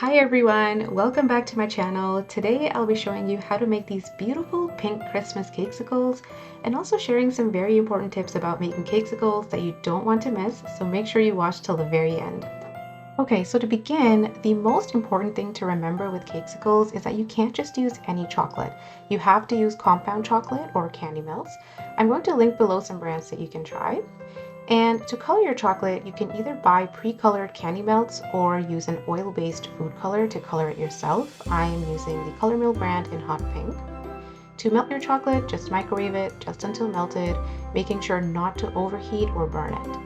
Hi everyone, welcome back to my channel. Today I'll be showing you how to make these beautiful pink Christmas cakesicles and also sharing some very important tips about making cakesicles that you don't want to miss, so make sure you watch till the very end. Okay, so to begin, the most important thing to remember with cakesicles is that you can't just use any chocolate. You have to use compound chocolate or candy melts. I'm going to link below some brands that you can try. And to color your chocolate, you can either buy pre-colored candy melts or use an oil-based food color to color it yourself. I am using the Color Mill brand in hot pink. To melt your chocolate, just microwave it just until melted, making sure not to overheat or burn it.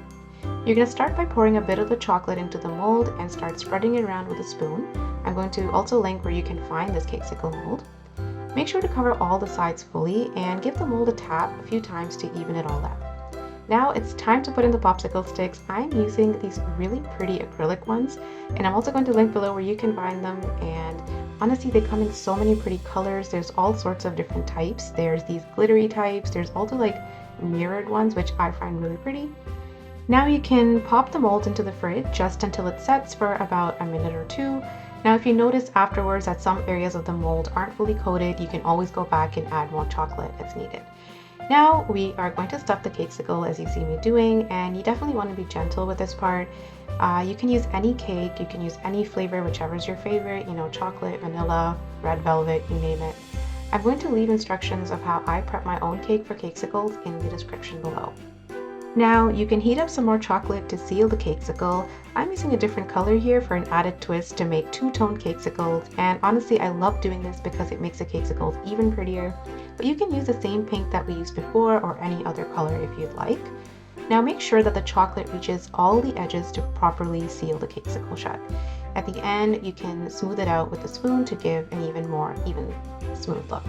You're going to start by pouring a bit of the chocolate into the mold and start spreading it around with a spoon. I'm going to also link where you can find this Cakesicle mold. Make sure to cover all the sides fully and give the mold a tap a few times to even it all out. Now it's time to put in the popsicle sticks. I'm using these really pretty acrylic ones, and I'm also going to link below where you can find them. And honestly, they come in so many pretty colors. There's all sorts of different types. There's these glittery types. There's also like mirrored ones, which I find really pretty. Now you can pop the mold into the fridge just until it sets for about a minute or two. Now if you notice afterwards that some areas of the mold aren't fully coated, you can always go back and add more chocolate as needed. Now we are going to stuff the cakesicle as you see me doing, and you definitely want to be gentle with this part. You can use any cake, you can use any flavor, whichever is your favorite, chocolate, vanilla, red velvet, you name it. I'm going to leave instructions of how I prep my own cake for cakesicles in the description below. Now you can heat up some more chocolate to seal the cakesicle. I'm using a different color here for an added twist to make two-tone cakesicles, and honestly I love doing this because it makes the cakesicles even prettier. But you can use the same pink that we used before or any other color if you'd like. Now make sure that the chocolate reaches all the edges to properly seal the cakesicle shut. At the end you can smooth it out with a spoon to give an even more even smooth look.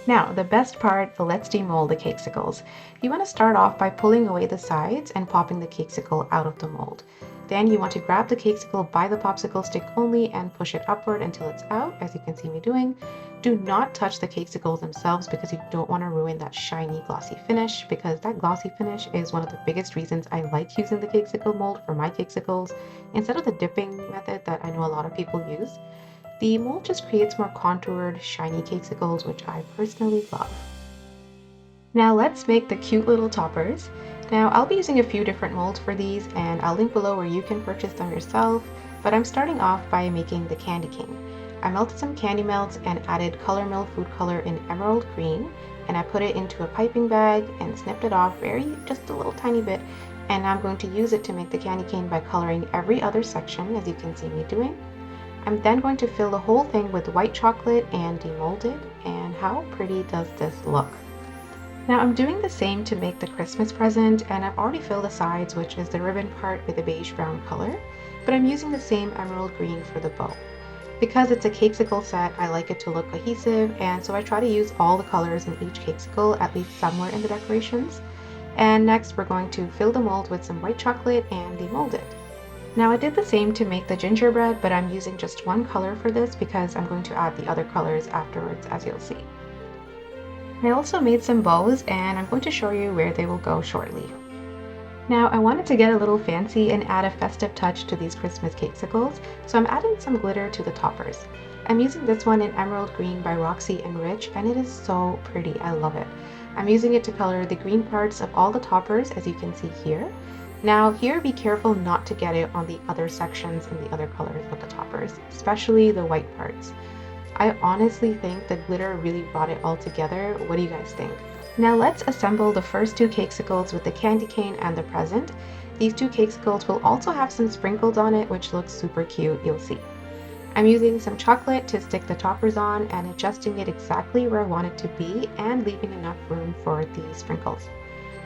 Now, the best part, let's demold the cakesicles. You want to start off by pulling away the sides and popping the cakesicle out of the mold. Then you want to grab the cakesicle by the popsicle stick only and push it upward until it's out, as you can see me doing. Do not touch the cakesicles themselves because you don't want to ruin that shiny glossy finish, because that glossy finish is one of the biggest reasons I like using the cakesicle mold for my cakesicles instead of the dipping method that I know a lot of people use. The mold just creates more contoured, shiny cakesicles, which I personally love. Now let's make the cute little toppers. Now I'll be using a few different molds for these, and I'll link below where you can purchase them yourself, but I'm starting off by making the candy cane. I melted some candy melts and added Color Mill food color in emerald green, and I put it into a piping bag and snipped it off just a little tiny bit, and I'm going to use it to make the candy cane by coloring every other section, as you can see me doing. I'm then going to fill the whole thing with white chocolate and demold it, and how pretty does this look? Now I'm doing the same to make the Christmas present, and I've already filled the sides, which is the ribbon part with a beige brown color, but I'm using the same emerald green for the bow. Because it's a cakesicle set, I like it to look cohesive, and so I try to use all the colors in each cakesicle at least somewhere in the decorations. And next we're going to fill the mold with some white chocolate and demold it. Now I did the same to make the gingerbread, but I'm using just one color for this because I'm going to add the other colors afterwards, as you'll see. I also made some bows, and I'm going to show you where they will go shortly. Now I wanted to get a little fancy and add a festive touch to these Christmas cakesicles, so I'm adding some glitter to the toppers. I'm using this one in emerald green by Roxy and Rich, and it is so pretty, I love it. I'm using it to color the green parts of all the toppers, as you can see here. Now here, be careful not to get it on the other sections and the other colors of the toppers, especially the white parts. I honestly think the glitter really brought it all together. What do you guys think? Now let's assemble the first two cakesicles with the candy cane and the present. These two cakesicles will also have some sprinkles on it, which looks super cute, you'll see. I'm using some chocolate to stick the toppers on and adjusting it exactly where I want it to be and leaving enough room for the sprinkles.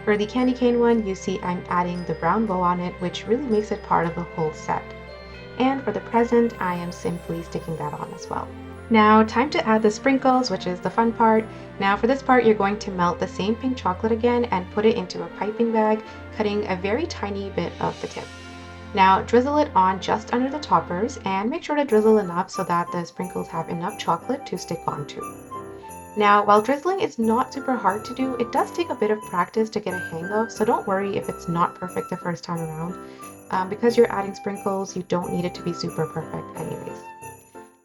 For the candy cane one, you see I'm adding the brown bow on it, which really makes it part of the whole set. And for the present, I am simply sticking that on as well. Now, time to add the sprinkles, which is the fun part. Now for this part, you're going to melt the same pink chocolate again and put it into a piping bag, cutting a very tiny bit of the tip. Now drizzle it on just under the toppers and make sure to drizzle enough so that the sprinkles have enough chocolate to stick onto. Now, while drizzling is not super hard to do, it does take a bit of practice to get a hang of, so don't worry if it's not perfect the first time around. Because you're adding sprinkles, you don't need it to be super perfect anyways.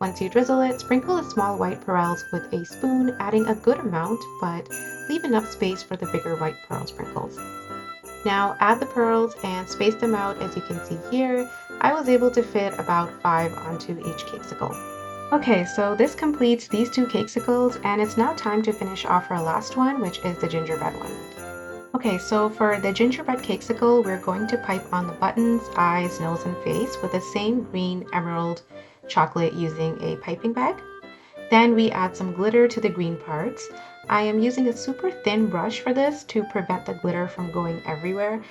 Once you drizzle it, sprinkle the small white pearls with a spoon, adding a good amount, but leave enough space for the bigger white pearl sprinkles. Now add the pearls and space them out. As you can see here, I was able to fit about 5 onto each cakesicle. Okay, so this completes these 2 cakesicles, and it's now time to finish off our last one, which is the gingerbread one. Okay, so for the gingerbread cakesicle, we're going to pipe on the buttons, eyes, nose, and face with the same green emerald chocolate using a piping bag. Then we add some glitter to the green parts. I am using a super thin brush for this to prevent the glitter from going everywhere.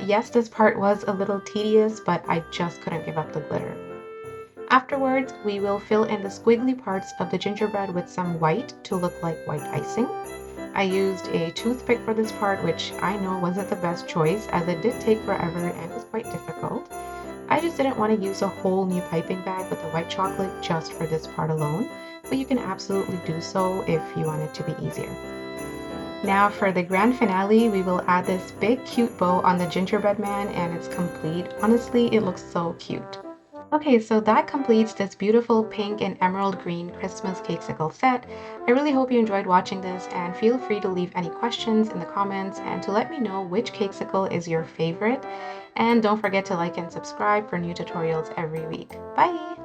Yes, this part was a little tedious, but I just couldn't give up the glitter. Afterwards, we will fill in the squiggly parts of the gingerbread with some white to look like white icing. I used a toothpick for this part, which I know wasn't the best choice as it did take forever and was quite difficult. I just didn't want to use a whole new piping bag with the white chocolate just for this part alone, but you can absolutely do so if you want it to be easier. Now for the grand finale, we will add this big cute bow on the gingerbread man and it's complete. Honestly, it looks so cute. Okay, so that completes this beautiful pink and emerald green Christmas Cakesicle set. I really hope you enjoyed watching this, and feel free to leave any questions in the comments and to let me know which Cakesicle is your favorite. And don't forget to like and subscribe for new tutorials every week. Bye!